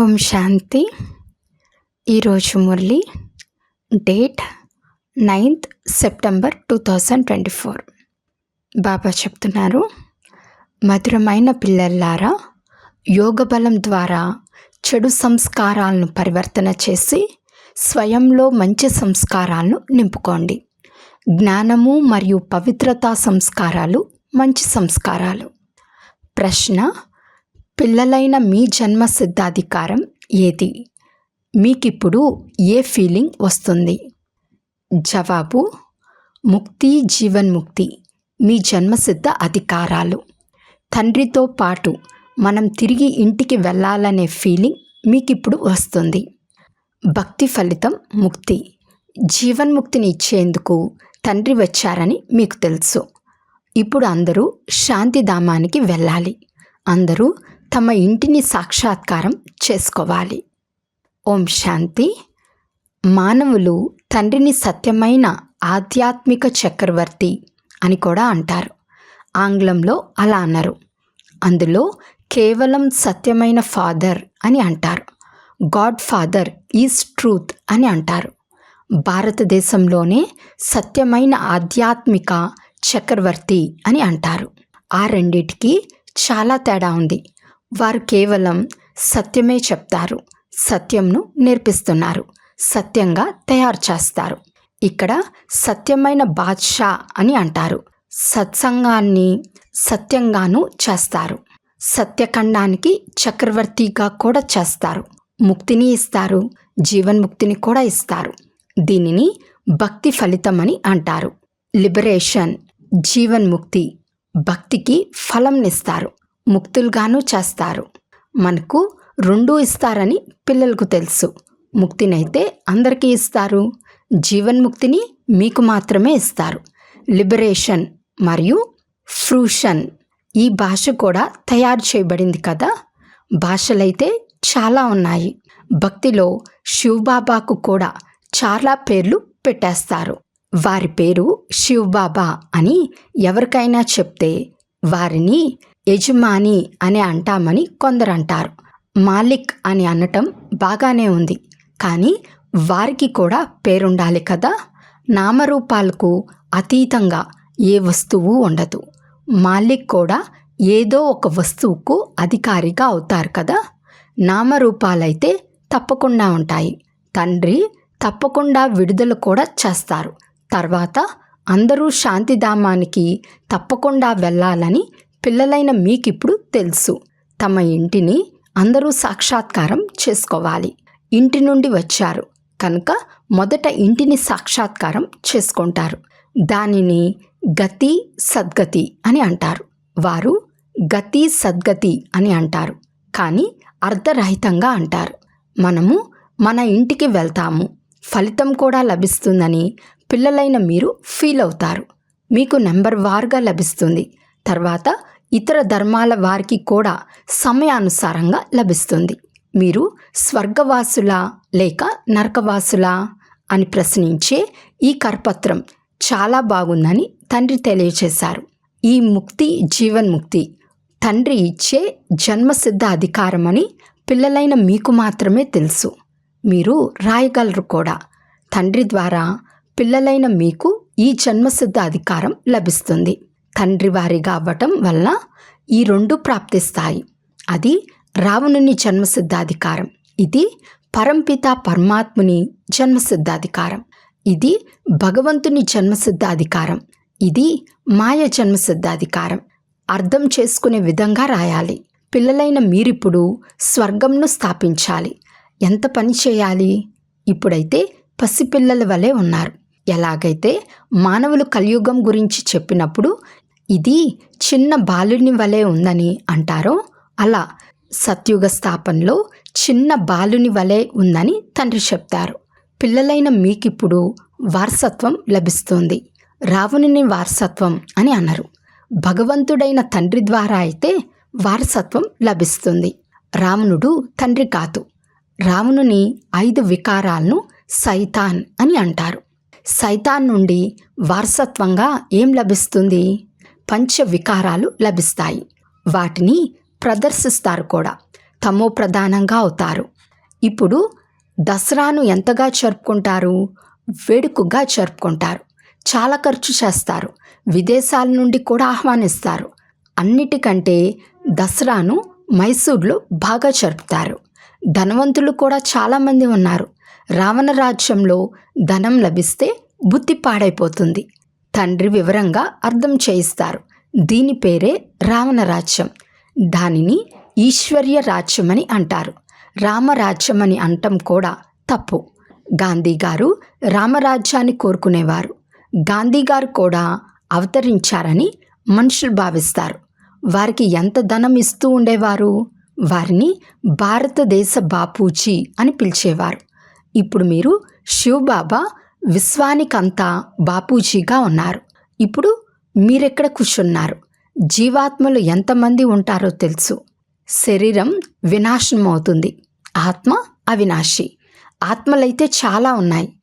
ఓం శాంతి. ఈరోజు Murali date 9th September 2024. బాబా చెప్తున్నారు, మధురమైన పిల్లల్లారా, యోగ బలం ద్వారా చెడు సంస్కారాలను పరివర్తన చేసి స్వయంలో మంచి సంస్కారాలను నింపుకోండి. జ్ఞానము మరియు పవిత్రతా సంస్కారాలు మంచి సంస్కారాలు. ప్రశ్న: పిల్లలైన మీ జన్మ సిద్ధాధికారం ఏది? మీకిప్పుడు ఏ ఫీలింగ్ వస్తుంది? జవాబు: ముక్తి, జీవన్ముక్తి మీ జన్మసిద్ధ అధికారాలు. తండ్రితో పాటు మనం తిరిగి ఇంటికి వెళ్ళాలనే ఫీలింగ్ మీకిప్పుడు వస్తుంది. భక్తి ఫలితం ముక్తి. జీవన్ముక్తిని ఇచ్చేందుకు తండ్రి వచ్చారని మీకు తెలుసు. ఇప్పుడు అందరూ శాంతిధామానికి వెళ్ళాలి. అందరూ తమ ఇంటిని సాక్షాత్కారం చేసుకోవాలి. ఓం శాంతి. మానవులు తండ్రిని సత్యమైన ఆధ్యాత్మిక చక్రవర్తి అని కూడా అంటారు. ఆంగ్లంలో అలా అన్నారు. అందులో కేవలం సత్యమైన ఫాదర్ అని అంటారు. గాడ్ ఫాదర్ ఈజ్ ట్రూత్ అని అంటారు. భారతదేశంలోనే సత్యమైన ఆధ్యాత్మిక చక్రవర్తి అని అంటారు. ఆ రెండిటికి చాలా తేడా ఉంది. వారు కేవలం సత్యమే చెప్తారు, సత్యంను నేర్పిస్తున్నారు, సత్యంగా తయారు చేస్తారు. ఇక్కడ సత్యమైన బాద్షా అని అంటారు. సత్సంగాన్ని సత్యంగాను చేస్తారు. సత్యఖండానికి చక్రవర్తిగా కూడా చేస్తారు. ముక్తిని ఇస్తారు, జీవన్ముక్తిని కూడా ఇస్తారు. దీనిని భక్తి ఫలితం అని అంటారు. లిబరేషన్, జీవన్ముక్తి. భక్తికి ఫలంనిస్తారు, ముక్తులుగాను చేస్తారు. మనకు రెండూ ఇస్తారని పిల్లలకు తెలుసు. ముక్తినైతే అందరికీ ఇస్తారు, జీవన్ముక్తిని మీకు మాత్రమే ఇస్తారు. లిబరేషన్ మరియు ఫ్రూషన్, ఈ భాష కూడా తయారు చేయబడింది కదా. భాషలైతే చాలా ఉన్నాయి. భక్తిలో శివబాబాకు కూడా చాలా పేర్లు పెట్టేస్తారు. వారి పేరు శివబాబా అని ఎవరికైనా చెప్తే వారిని యజమాని అని అంటామని కొందరు అంటారు. మాలిక్ అని అనటం బాగానే ఉంది, కానీ వారికి కూడా పేరుండాలి కదా. నామరూపాలకు అతీతంగా ఏ వస్తువు ఉండదు. మాలిక్ కూడా ఏదో ఒక వస్తువుకు అధికారిగా అవుతారు కదా. నామరూపాలైతే తప్పకుండా ఉంటాయి. తండ్రి తప్పకుండా విడుదల కూడా చేస్తారు. తర్వాత అందరూ శాంతిధామానికి తప్పకుండా వెళ్ళాలని పిల్లలైన మీకిప్పుడు తెలుసు. తమ ఇంటిని అందరూ సాక్షాత్కారం చేసుకోవాలి. ఇంటి నుండి వచ్చారు కనుక మొదట ఇంటిని సాక్షాత్కారం చేసుకుంటారు. దానిని గతి సద్గతి అని అంటారు. వారు గతి సద్గతి అని అంటారు, కానీ అర్ధరహితంగా అంటారు. మనము మన ఇంటికి వెళ్తాము, ఫలితం కూడా లభిస్తుందని పిల్లలైన మీరు ఫీల్ అవుతారు. మీకు నెంబర్ వారుగా లభిస్తుంది. తర్వాత ఇతర ధర్మాల వారికి కూడా సమయానుసారంగా లభిస్తుంది. మీరు స్వర్గవాసులా లేక నరకవాసులా అని ప్రశ్నించే ఈ కరపత్రం చాలా బాగుందని తండ్రి తెలియచేశారు. ఈ ముక్తి, జీవన్ముక్తి తండ్రి ఇచ్చే జన్మసిద్ధ అధికారం అని పిల్లలైన మీకు మాత్రమే తెలుసు. మీరు రాయగలరు కూడా. తండ్రి ద్వారా పిల్లలైన మీకు ఈ జన్మసిద్ధ అధికారం లభిస్తుంది. తండ్రి వారిగా అవ్వటం వల్ల ఈ రెండు ప్రాప్తిస్తాయి. అది రావణుని జన్మసిద్ధాధికారం, ఇది పరంపిత పరమాత్ముని జన్మసిద్ధాధికారం, ఇది భగవంతుని జన్మసిద్ధాధికారం, ఇది మాయ జన్మసిద్ధాధికారం. అర్థం చేసుకునే విధంగా రాయాలి. పిల్లలైన మీరిప్పుడు స్వర్గంను స్థాపించాలి. ఎంత పని చేయాలి? ఇప్పుడైతే పసిపిల్లల వలె ఉన్నారు. ఎలాగైతే మానవులు కలియుగం గురించి చెప్పినప్పుడు ఇది చిన్న బాలుని వలె ఉందని అంటారో, అలా సత్యుగ స్థాపనలో చిన్న బాలుని వలె ఉందని తండ్రి చెప్తారు. పిల్లలైన మీకిప్పుడు వారసత్వం లభిస్తుంది. రావణుని వారసత్వం అని అన్నారు. భగవంతుడైన తండ్రి ద్వారా అయితే వారసత్వం లభిస్తుంది. రావణుడు తండ్రి కాదు. రావణుని 5 వికారాలను సైతాన్ అని అంటారు. సైతాన్ నుండి వారసత్వంగా ఏం లభిస్తుంది? 5 వికారాలు లభిస్తాయి. వాటిని ప్రదర్శిస్తారు కూడా. తమో ప్రధానంగా అవుతారు. ఇప్పుడు దసరాను ఎంతగా జరుపుకుంటారు? వేడుకగా జరుపుకుంటారు. చాలా ఖర్చు చేస్తారు. విదేశాల నుండి కూడా ఆహ్వానిస్తారు. అన్నిటికంటే దసరాను మైసూర్లో బాగా జరుపుతారు. ధనవంతులు కూడా చాలామంది ఉన్నారు. రావణ రాజ్యంలో ధనం లభిస్తే బుద్ధి పాడైపోతుంది. తండ్రి వివరంగా అర్థం చేయిస్తారు. దీని పేరే రావణ రాజ్యం. దానిని ఈశ్వర్య రాజ్యమని అంటారు. రామరాజ్యం అని అంటం కూడా తప్పు. గాంధీ గారు రామరాజ్యాన్ని కోరుకునేవారు. గాంధీ గారు కూడా అవతరించారని మనుషులు భావిస్తారు. వారికి ఎంత ధనం ఇస్తూ ఉండేవారు? వారిని భారతదేశ బాపూజీ అని పిలిచేవారు. ఇప్పుడు మీరు శివబాబా విశ్వానికంతా బాపూజీగా ఉన్నారు. ఇప్పుడు మీరెక్కడ కూర్చున్నారు? జీవాత్మలు ఎంతమంది ఉంటారో తెలుసు. శరీరం వినాశనం అవుతుంది, ఆత్మ అవినాశి. ఆత్మలైతే చాలా ఉన్నాయి.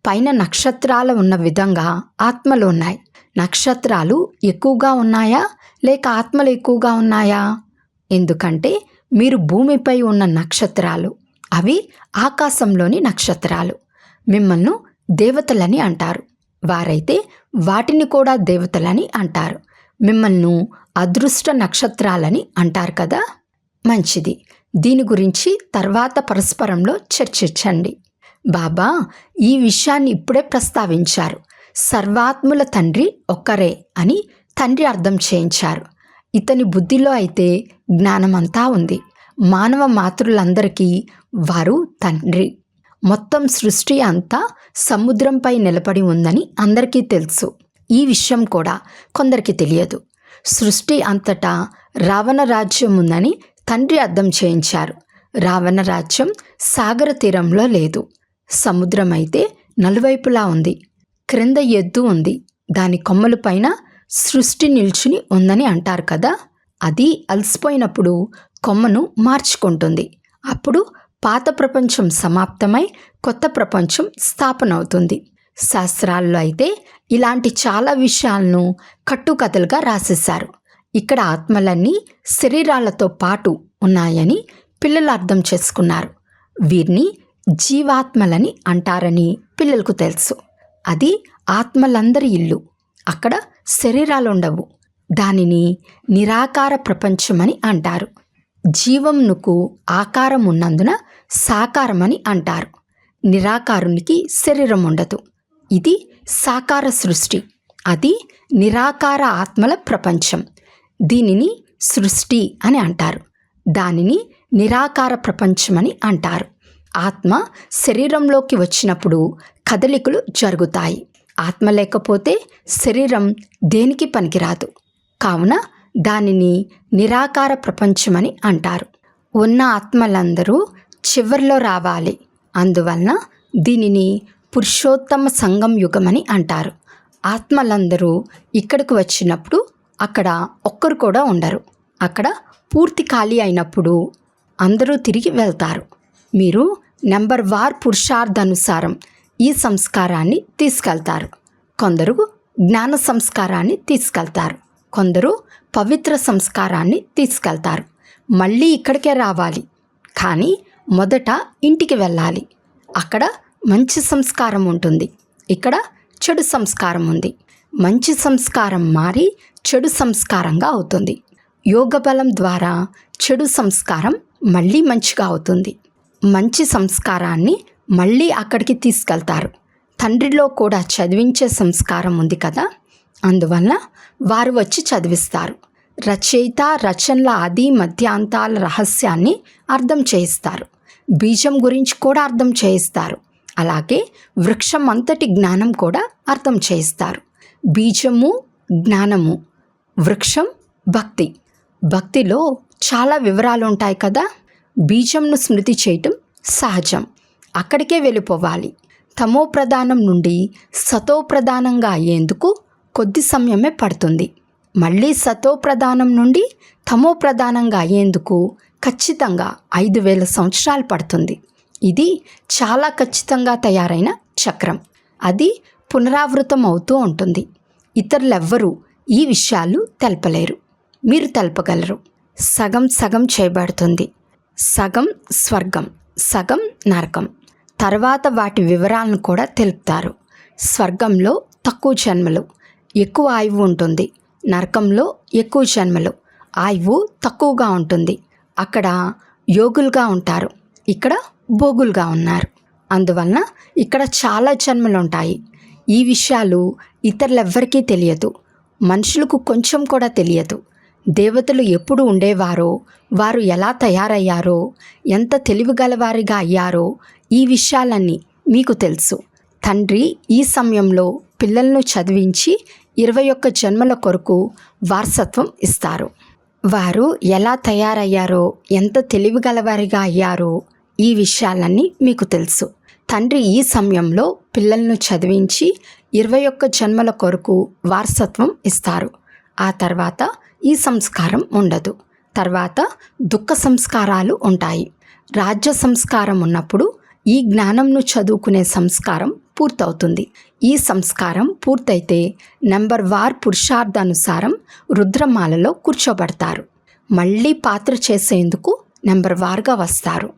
పైన నక్షత్రాలు ఉన్న విధంగా ఆత్మలు ఉన్నాయి. నక్షత్రాలు ఎక్కువగా ఉన్నాయా లేక ఆత్మలు ఎక్కువగా ఉన్నాయా? ఎందుకంటే మీరు భూమిపై ఉన్న నక్షత్రాలు, అవి ఆకాశంలోని నక్షత్రాలు. మిమ్మల్ని దేవతలని అంటారు. వారైతే వాటిని కూడా దేవతలని అంటారు. మిమ్మల్ని అదృష్ట నక్షత్రాలని అంటారు కదా. మంచిది. దీని గురించి తర్వాత పరస్పరంలో చర్చించండి. బాబా ఈ విషయాన్ని ఇప్పుడే ప్రస్తావించారు. సర్వాత్ముల తండ్రి ఒక్కరే అని తండ్రి అర్థం చేయించారు. ఇతని బుద్ధిలో అయితే జ్ఞానమంతా ఉంది. మానవ మాతృలందరికీ వారు తండ్రి. మొత్తం సృష్టి అంతా సముద్రంపై నిలబడి ఉందని అందరికీ తెలుసు. ఈ విషయం కూడా కొందరికి తెలియదు. సృష్టి అంతటా రావణ రాజ్యం ఉందని తండ్రి అర్థం చేయించారు. రావణ రాజ్యం సాగర తీరంలో లేదు. సముద్రం అయితే నలువైపులా ఉంది. క్రింద ఎద్దు ఉంది. దాని కొమ్మల పైన సృష్టి నిల్చుని ఉందని అంటారు కదా. అది అలసిపోయినప్పుడు కొమ్మను మార్చుకుంటుంది. అప్పుడు పాత ప్రపంచం సమాప్తమై కొత్త ప్రపంచం స్థాపన అవుతుంది. శాస్త్రాల్లో అయితే ఇలాంటి చాలా విషయాలను కట్టుకథలుగా రాసేశారు. ఇక్కడ ఆత్మలన్నీ శరీరాలతో పాటు ఉన్నాయని పిల్లలు అర్థం చేసుకున్నారు. వీరిని జీవాత్మలని అంటారని పిల్లలకు తెలుసు. అది ఆత్మలందరి ఇల్లు. అక్కడ శరీరాలు ఉండవు. దానిని నిరాకార ప్రపంచమని అంటారు. జీవంనుకు ఆకారం ఉన్నందున సాకారమని అంటారు. నిరాకారునికి శరీరం ఉండదు. ఇది సాకార సృష్టి. అది నిరాకార ఆత్మల ప్రపంచం. దీనిని సృష్టి అని అంటారు. దానిని నిరాకార ప్రపంచమని అంటారు. ఆత్మ శరీరంలోకి వచ్చినప్పుడు కదలికలు జరుగుతాయి. ఆత్మ లేకపోతే శరీరం దేనికి పనికిరాదు. కావున దానిని నిరాకార ప్రపంచమని అంటారు. ఉన్న ఆత్మలందరూ చివర్లో రావాలి. అందువలన దీనిని పురుషోత్తమ సంగం యుగమని అంటారు. ఆత్మలందరూ ఇక్కడికి వచ్చినప్పుడు అక్కడ ఒక్కరు కూడా ఉండరు. అక్కడ పూర్తి ఖాళీ అయినప్పుడు అందరూ తిరిగి వెళ్తారు. మీరు నెంబర్ వార్ పురుషార్థానుసారం ఈ సంస్కారాన్ని తీసుకెళ్తారు. కొందరు జ్ఞాన సంస్కారాన్ని తీసుకెళ్తారు. కొందరు పవిత్ర సంస్కారాన్ని తీసుకెళ్తారు. మళ్ళీ ఇక్కడికే రావాలి. కానీ మొదట ఇంటికి వెళ్ళాలి. అక్కడ మంచి సంస్కారం ఉంటుంది. ఇక్కడ చెడు సంస్కారం ఉంది. మంచి సంస్కారం మారి చెడు సంస్కారంగా అవుతుంది. యోగ బలం ద్వారా చెడు సంస్కారం మళ్ళీ మంచిగా అవుతుంది. మంచి సంస్కారాన్ని మళ్ళీ అక్కడికి తీసుకెళ్తారు. తండ్రిలో కూడా చదివించే సంస్కారం ఉంది కదా. అందువల్ల వారు వచ్చి చదివిస్తారు. రచయిత రచనల ఆది మధ్యాంతాల రహస్యాన్ని అర్థం చేయిస్తారు. బీజం గురించి కూడా అర్థం చేయిస్తారు. అలాగే వృక్షం అంతటి జ్ఞానం కూడా అర్థం చేయిస్తారు. బీజము జ్ఞానము, వృక్షం భక్తి. భక్తిలో చాలా వివరాలు ఉంటాయి కదా. బీజంను స్మృతి చేయటం సహజం. అక్కడికే వెళ్ళిపోవాలి. తమో ప్రధానం నుండి సతో ప్రధానంగా అయ్యేందుకు కొద్ది సమయమే పడుతుంది. మళ్ళీ సతో ప్రధానం నుండి తమో ప్రధానంగా అయ్యేందుకు ఖచ్చితంగా 5000 సంవత్సరాలు పడుతుంది. ఇది చాలా ఖచ్చితంగా తయారైన చక్రం. అది పునరావృతం అవుతూ ఉంటుంది. ఇతరులెవ్వరూ ఈ విషయాలు తెలపలేరు. మీరు తెలపగలరు. సగం సగం చేయబడుతుంది. సగం స్వర్గం, సగం నరకం. తర్వాత వాటి వివరాలను కూడా తెలుపుతారు. స్వర్గంలో తక్కువ జన్మలు, ఎక్కువ ఆయువు ఉంటుంది. నరకంలో ఎక్కువ జన్మలు, ఆయువు తక్కువగా ఉంటుంది. అక్కడ యోగులుగా ఉంటారు, ఇక్కడ భోగులుగా ఉన్నారు. అందువలన ఇక్కడ చాలా జన్మలు ఉంటాయి. ఈ విషయాలు ఇతరులెవ్వరికీ తెలియదు, మనుషులకు కొంచెం కూడా తెలియదు. దేవతలు ఎప్పుడు ఉండేవారో, వారు ఎలా తయారయ్యారో, ఎంత తెలివిగలవారిగా అయ్యారో ఈ విషయాలన్నీ మీకు తెలుసు. తండ్రి ఈ సమయంలో పిల్లలను చదివించి 21 జన్మల కొరకు వారసత్వం ఇస్తారు. వారు ఎలా తయారయ్యారో, ఎంత తెలివిగలవారిగా అయ్యారో ఈ విషయాలన్నీ మీకు తెలుసు. తండ్రి ఈ సమయంలో పిల్లలను చదివించి 21 జన్మల కొరకు వారసత్వం ఇస్తారు. ఆ తర్వాత ఈ సంస్కారం ఉండదు. తర్వాత దుఃఖ సంస్కారాలు ఉంటాయి. రాజ్య సంస్కారం ఉన్నప్పుడు ఈ జ్ఞానంను చదువుకునే సంస్కారం పూర్తవుతుంది. ఈ సంస్కారం పూర్తయితే నెంబర్ వార్ పురుషార్థానుసారం రుద్రమాలలో కూర్చోబడతారు. మళ్ళీ పాత్ర చేసేందుకు నెంబర్ వార్గా వస్తారు.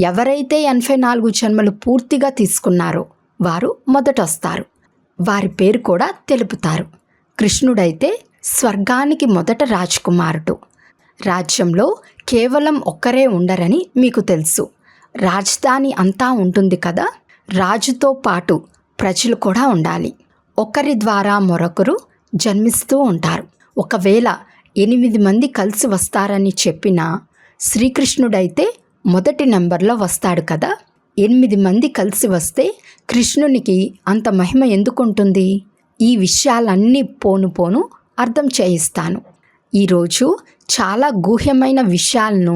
ఎవరైతే 84 జన్మలు పూర్తిగా తీసుకున్నారో వారు మొదట వస్తారు. వారి పేరు కూడా తెలుపుతారు. కృష్ణుడైతే స్వర్గానికి మొదట రాజకుమారుడు. రాజ్యంలో కేవలం ఒక్కరే ఉండరని మీకు తెలుసు. రాజధాని అంతా ఉంటుంది కదా, రాజుతో పాటు ప్రజలు కూడా ఉండాలి. ఒకరి ద్వారా మరొకరు జన్మిస్తూ ఉంటారు. ఒకవేళ 8 మంది కలిసి వస్తారని చెప్పినా శ్రీకృష్ణుడైతే మొదటి నెంబర్లో వస్తాడు కదా. 8 మంది కలిసి వస్తే కృష్ణునికి అంత మహిమ ఎందుకుంటుంది? ఈ విషయాలన్నీ పోను అర్థం చేయిస్తాను. ఈరోజు చాలా గూహ్యమైన విషయాలను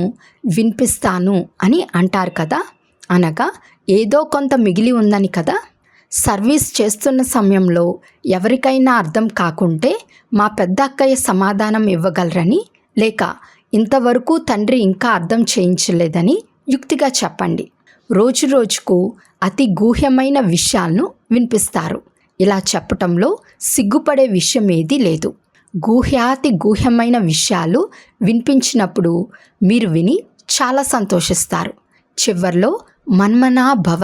వినిపిస్తాను అని అంటారు కదా, అనగా ఏదో కొంత మిగిలి ఉందని కదా. సర్వీస్ చేస్తున్న సమయంలో ఎవరికైనా అర్థం కాకుంటే మా పెద్ద అక్కయ్య సమాధానం ఇవ్వగలరని, లేక ఇంతవరకు తండ్రి ఇంకా అర్థం చేయించలేదని యుక్తిగా చెప్పండి. రోజు రోజుకు అతి గూహ్యమైన విషయాలను వినిపిస్తారు. ఇలా చెప్పటంలో సిగ్గుపడే విషయం ఏదీ లేదు. గూహ్యాతి గూహ్యమైన విషయాలు వినిపించినప్పుడు మీరు విని చాలా సంతోషిస్తారు. చివర్లో మన్మనా భవ,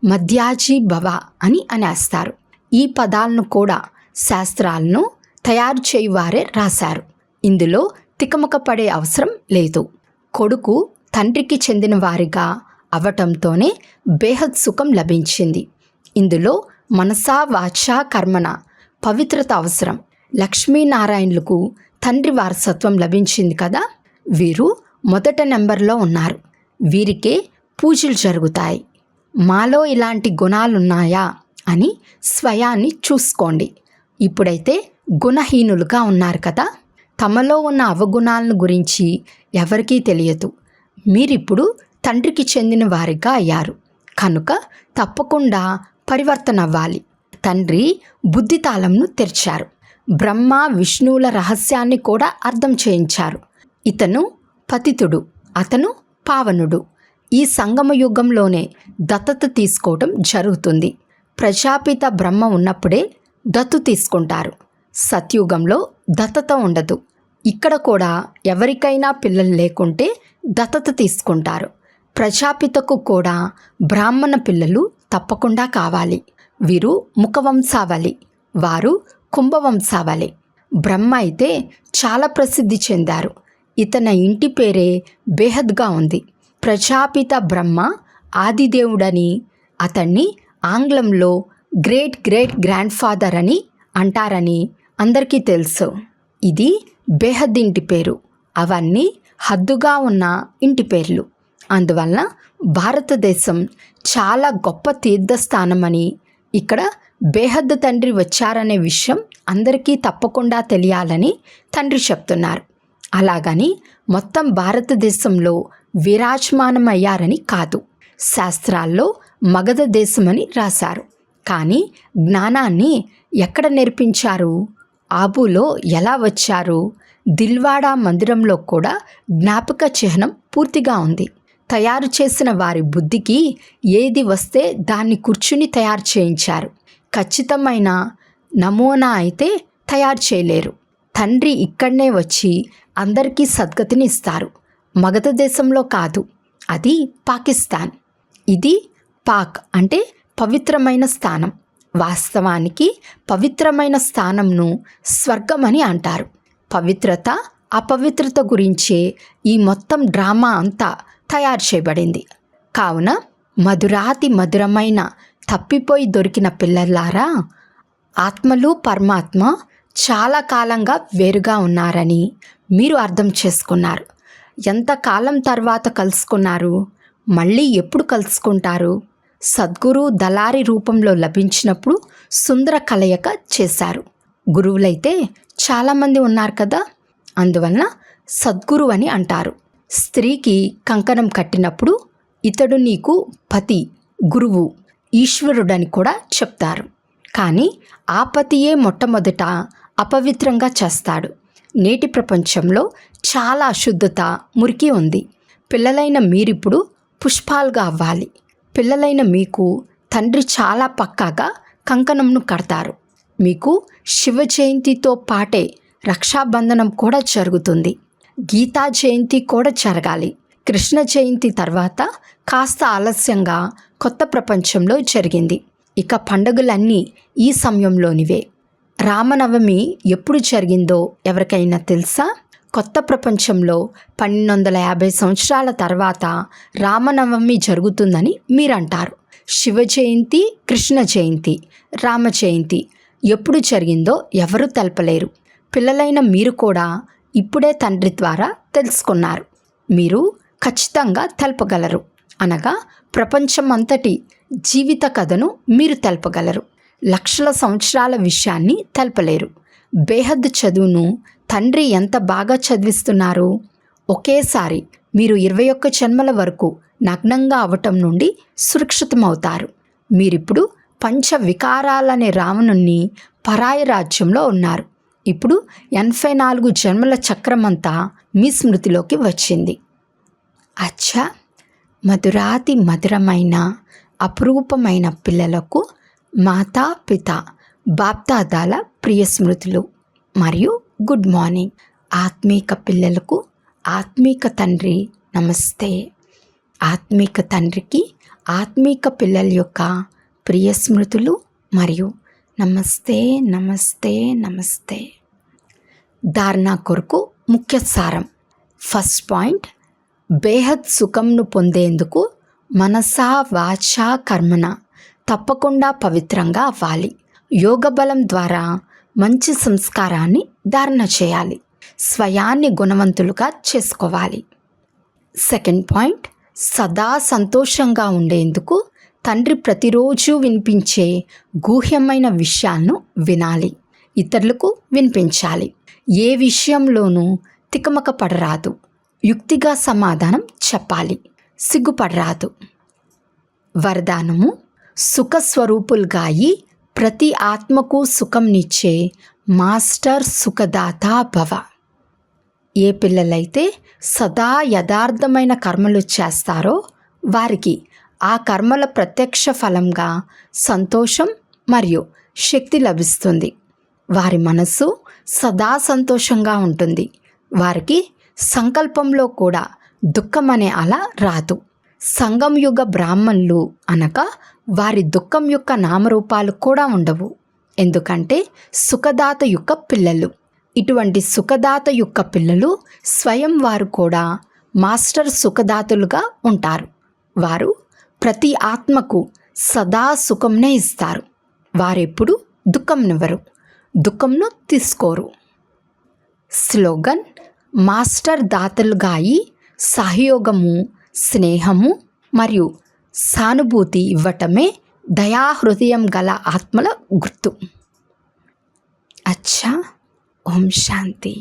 మధ్యాజీ భవ అని అనేస్తారు. ఈ పదాలను కూడా శాస్త్రాలను తయారు చేయువారే రాశారు. ఇందులో తికమక పడే అవసరం లేదు. కొడుకు తండ్రికి చెందిన వారిగా అవటంతోనే బేహద్ సుఖం లభించింది. ఇందులో మనసా వాచా కర్మణ పవిత్రత అవసరం. లక్ష్మీనారాయణులకు తండ్రి వారసత్వం లభించింది కదా. వీరు మొదట నెంబర్లో ఉన్నారు. వీరికే పూజలు జరుగుతాయి. మాలో ఇలాంటి గుణాలున్నాయా అని స్వయాన్ని చూసుకోండి. ఇప్పుడైతే గుణహీనులుగా ఉన్నారు కదా. తమలో ఉన్న అవగుణాలను గురించి ఎవరికీ తెలియదు. మీరిప్పుడు తండ్రికి చెందిన వారిగా అయ్యారు కనుక తప్పకుండా పరివర్తన అవ్వాలి. తండ్రి బుద్ధి తాళంను తెరిచారు. బ్రహ్మ విష్ణువుల రహస్యాన్ని కూడా అర్థం చేయించారు. ఇతను పతితుడు, అతను పావనుడు. ఈ సంగమ యుగంలోనే దత్తత తీసుకోవటం జరుగుతుంది. ప్రజాపిత బ్రహ్మ ఉన్నప్పుడే దత్తు తీసుకుంటారు. సత్యుగంలో దత్తత ఉండదు. ఇక్కడ కూడా ఎవరికైనా పిల్లలు లేకుంటే దత్తత తీసుకుంటారు. ప్రజాపితకు కూడా బ్రాహ్మణ పిల్లలు తప్పకుండా కావాలి. వీరు ముఖవంశావళి, వారు కుంభవంశావళి. బ్రహ్మ అయితే చాలా ప్రసిద్ధి చెందారు. ఇతని ఇంటి పేరే బేహద్గా ఉంది. ప్రజాపిత బ్రహ్మ ఆదిదేవుడని, అతన్ని ఆంగ్లంలో గ్రేట్ గ్రేట్ గ్రాండ్ ఫాదర్ అని అంటారని అందరికీ తెలుసు. ఇది బేహద్ ఇంటి పేరు. అవన్నీ హద్దుగా ఉన్న ఇంటి పేర్లు. అందువలన భారతదేశం చాలా గొప్ప తీర్థస్థానమని, ఇక్కడ బేహద్ తండ్రి వచ్చారనే విషయం అందరికీ తప్పకుండా తెలియాలని తండ్రి చెప్తున్నారు. అలాగని మొత్తం భారతదేశంలో విరాజమానమయ్యారని కాదు. శాస్త్రాల్లో మగధ దేశమని రాశారు. కానీ జ్ఞానాన్ని ఎక్కడ నేర్పించారు? ఆబులో ఎలా వచ్చారు? దిల్వాడా మందిరంలో కూడా జ్ఞాపక చిహ్నం పూర్తిగా ఉంది. తయారు చేసిన వారి బుద్ధికి ఏది వస్తే దాన్ని కూర్చుని తయారు చేయించారు. ఖచ్చితమైన నమూనా అయితే తయారు చేయలేరు. తండ్రి ఇక్కడనే వచ్చి అందరికీ సద్గతిని ఇస్తారు. మగధ దేశంలో కాదు. అది పాకిస్తాన్. ఇది పాక్ అంటే పవిత్రమైన స్థానం. వాస్తవానికి పవిత్రమైన స్థానంను స్వర్గం అని అంటారు. పవిత్రత అపవిత్రత గురించే ఈ మొత్తం డ్రామా అంతా తయారు చేయబడింది. కావున మధురాతి మధురమైన తప్పిపోయి దొరికిన పిల్లలారా, ఆత్మలు పరమాత్మ చాలా కాలంగా వేరుగా ఉన్నారని మీరు అర్థం చేసుకున్నారు. ఎంతకాలం తర్వాత కలుసుకున్నారు? మళ్ళీ ఎప్పుడు కలుసుకుంటారు? సద్గురు దళారి రూపంలో లభించినప్పుడు సుందర కలయిక చేశారు. గురువులైతే చాలామంది ఉన్నారు కదా, అందువలన సద్గురు అని అంటారు. స్త్రీకి కంకణం కట్టినప్పుడు ఇతడు నీకు పతి, గురువు, ఈశ్వరుడని కూడా చెప్తారు. కానీ ఆ పతియే మొట్టమొదట అపవిత్రంగా చేస్తాడు. నేటి ప్రపంచంలో చాలా అశుద్ధత, మురికి ఉంది. పిల్లలైన మీరిప్పుడు పుష్పాలుగా అవ్వాలి. పిల్లలైన మీకు తండ్రి చాలా పక్కాగా కంకణంను కడతారు. మీకు శివ జయంతితో పాటే రక్షాబంధనం కూడా జరుగుతుంది. గీతా జయంతి కూడా జరగాలి. కృష్ణ జయంతి తర్వాత కాస్త ఆలస్యంగా కొత్త ప్రపంచంలో జరిగింది. ఇక పండుగలన్నీ ఈ సమయంలోనివే. రామనవమి ఎప్పుడు జరిగిందో ఎవరికైనా తెలుసా? కొత్త ప్రపంచంలో 1250 సంవత్సరాల తర్వాత రామనవమి జరుగుతుందని మీరంటారు. శివ జయంతి, కృష్ణ జయంతి, రామ జయంతి ఎప్పుడు జరిగిందో ఎవరూ తెలపలేరు. పిల్లలైన మీరు కూడా ఇప్పుడే తండ్రి ద్వారా తెలుసుకున్నారు. మీరు ఖచ్చితంగా తెలపగలరు. అనగా ప్రపంచం అంతటి జీవిత కథను మీరు తెలపగలరు. లక్షల సంవత్సరాల విషయాన్ని తెలపలేరు. బేహద్దు చదువును తండ్రి ఎంత బాగా చదివిస్తున్నారు. ఒకేసారి మీరు 21 జన్మల వరకు నగ్నంగా అవటం నుండి సురక్షితమవుతారు. మీరిప్పుడు పంచ వికారాలనే రావణుణ్ణి పరాయ రాజ్యంలో ఉన్నారు. ఇప్పుడు 84 జన్మల చక్రమంతా మీ స్మృతిలోకి వచ్చింది. అచ్చా, మధురాతి మధురమైన అపురూపమైన పిల్లలకు మాతా పిత బాప్దాదాల ప్రియ స్మృతులు మరియు గుడ్ మార్నింగ్. ఆత్మీక పిల్లలకు ఆత్మీక తండ్రి నమస్తే. ఆత్మీక తండ్రికి ఆత్మీక పిల్లల యొక్క ప్రియ స్మృతులు మరియు నమస్తే నమస్తే నమస్తే. ధారణ కొరకు ముఖ్య సారం. ఫస్ట్ పాయింట్, బేహద్ సుఖంను పొందేందుకు మనసా వాచా కర్మన తప్పకుండా పవిత్రంగా అవ్వాలి. యోగ బలం ద్వారా మంచి సంస్కారాన్ని ధారణ చేయాలి. స్వయాన్ని గుణవంతులుగా చేసుకోవాలి. సెకండ్ పాయింట్, సదా సంతోషంగా ఉండేందుకు తండ్రి ప్రతిరోజు వినిపించే గూహ్యమైన విషయాలను వినాలి. ఇతరులకు వినిపించాలి. ఏ విషయంలోనూ తికమక పడరాదు. యుక్తిగా సమాధానం చెప్పాలి. సిగ్గుపడరాదు. వరదానము: సుఖస్వరూపులుగా అయి ప్రతి ఆత్మకు సుఖంనిచ్చే మాస్టర్ సుఖదాత భవ. ఏ పిల్లలైతే సదా యథార్థమైన కర్మలు చేస్తారో వారికి ఆ కర్మల ప్రత్యక్ష ఫలంగా సంతోషం మరియు శక్తి లభిస్తుంది. వారి మనస్సు సదా సంతోషంగా ఉంటుంది. వారికి సంకల్పంలో కూడా దుఃఖం అనే అల రాదు. సంగం యుగ బ్రాహ్మణులు అనగా వారి దుఃఖం యొక్క నామరూపాలు కూడా ఉండవు. ఎందుకంటే సుఖదాత యొక్క పిల్లలు. ఇటువంటి సుఖదాత యొక్క పిల్లలు స్వయం వారు కూడా మాస్టర్ సుఖదాతలుగా ఉంటారు. వారు ప్రతి ఆత్మకు సదా సుఖంనే ఇస్తారు. వారెప్పుడు దుఃఖంనివ్వరు, దుఃఖంను తీసుకోరు. స్లోగన్: మాస్టర్ దాతలుగా అయి సహయోగము, స్నేహము మరియు సానుభూతి ఇవ్వటమే దయాహృదయం గల ఆత్మల గుర్తు. అచ్చా, ఓం శాంతి.